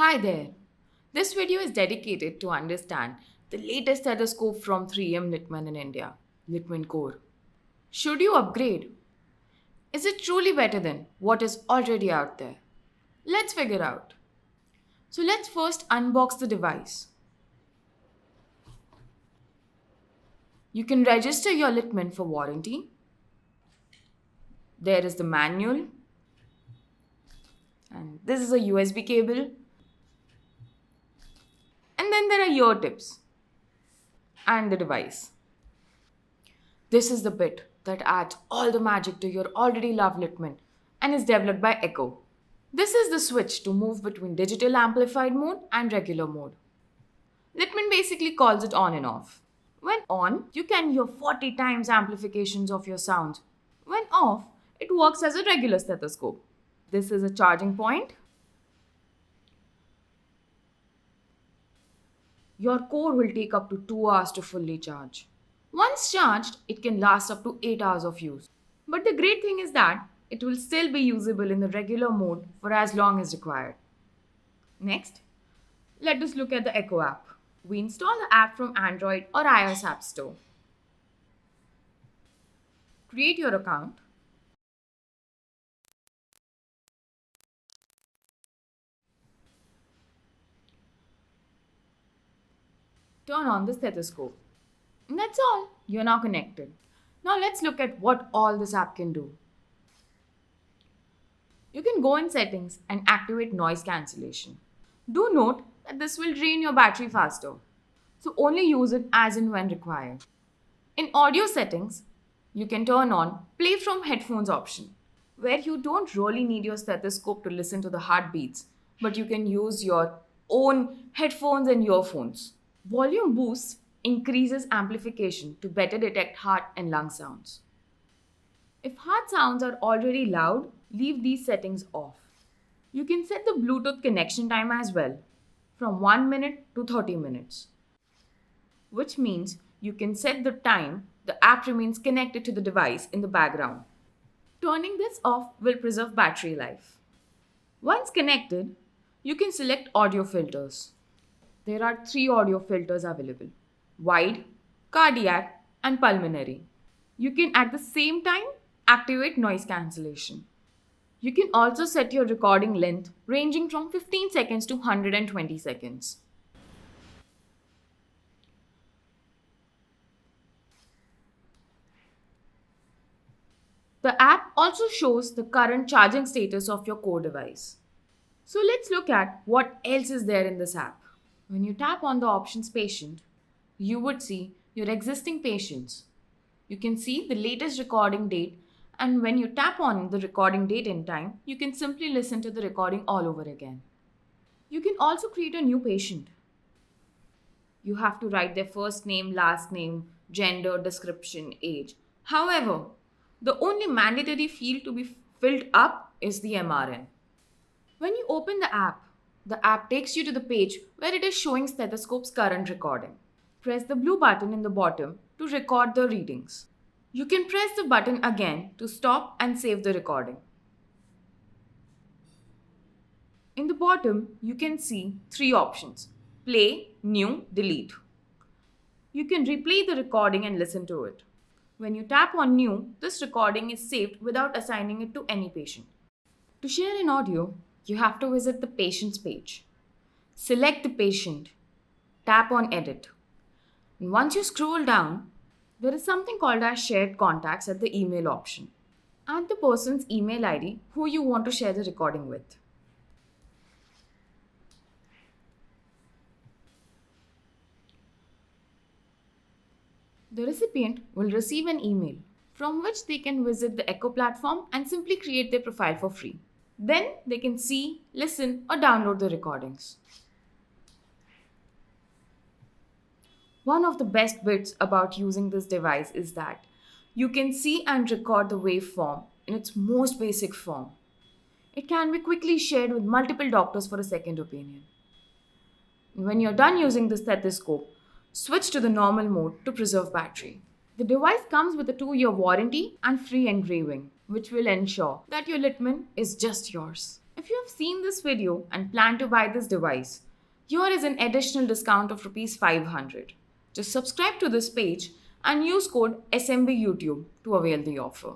Hi there. This video is dedicated to understand the latest stethoscope from 3M Littmann in India, Littmann Core. Should you upgrade? Is it truly better than what is already out there? Let's figure out. So let's first unbox the device. You can register your Littmann for warranty. There is the manual, and this is a USB cable. And then there are ear tips and the device. This is the bit that adds all the magic to your already loved Littmann and is developed by Echo. This is the switch to move between digital amplified mode and regular mode. Littmann basically calls it on and off. When on, you can hear 40 times amplifications of your sound. When off, it works as a regular stethoscope. This is a charging point. Your core will take up to 2 hours to fully charge. Once charged, it can last up to 8 hours of use. But the great thing is that it will still be usable in the regular mode for as long as required. Next, let us look at the Echo app. We install the app from Android or iOS App Store. Create your account. Turn on the stethoscope. And that's all. You're now connected. Now let's look at what all this app can do. You can go in settings and activate noise cancellation. Do note that this will drain your battery faster, so only use it as and when required. In audio settings, you can turn on play from headphones option, where you don't really need your stethoscope to listen to the heartbeats, but you can use your own headphones and earphones. Volume boost increases amplification to better detect heart and lung sounds. If heart sounds are already loud, leave these settings off. You can set the Bluetooth connection time as well, from 1 minute to 30 minutes, which means you can set the time the app remains connected to the device in the background. Turning this off will preserve battery life. Once connected, you can select audio filters. There are 3 audio filters available: wide, cardiac, and pulmonary. You can at the same time activate noise cancellation. You can also set your recording length ranging from 15 seconds to 120 seconds. The app also shows the current charging status of your core device. So let's look at what else is there in this app. When you tap on the options patient, you would see your existing patients. You can see the latest recording date, and when you tap on the recording date and time, you can simply listen to the recording all over again. You can also create a new patient. You have to write their first name, last name, gender, description, age. However, the only mandatory field to be filled up is the MRN. When you open the app takes you to the page where it is showing stethoscope's current recording. Press the blue button in the bottom to record the readings. You can press the button again to stop and save the recording. In the bottom, you can see 3 options: play, new, delete. You can replay the recording and listen to it. When you tap on new, this recording is saved without assigning it to any patient. To share an audio, you have to visit the patient's page. Select the patient. Tap on edit. And once you scroll down, there is something called as shared contacts at the email option. Add the person's email ID who you want to share the recording with. The recipient will receive an email from which they can visit the Echo platform and simply create their profile for free. Then they can see, listen, or download the recordings. One of the best bits about using this device is that you can see and record the waveform in its most basic form. It can be quickly shared with multiple doctors for a second opinion. When you're done using the stethoscope, switch to the normal mode to preserve battery. The device comes with a 2-year warranty and free engraving, which will ensure that your Littmann is just yours. If if you have seen this video and plan to buy this device, here is an additional discount of Rs 500. Just subscribe to this page and use code SMBYouTube to avail the offer.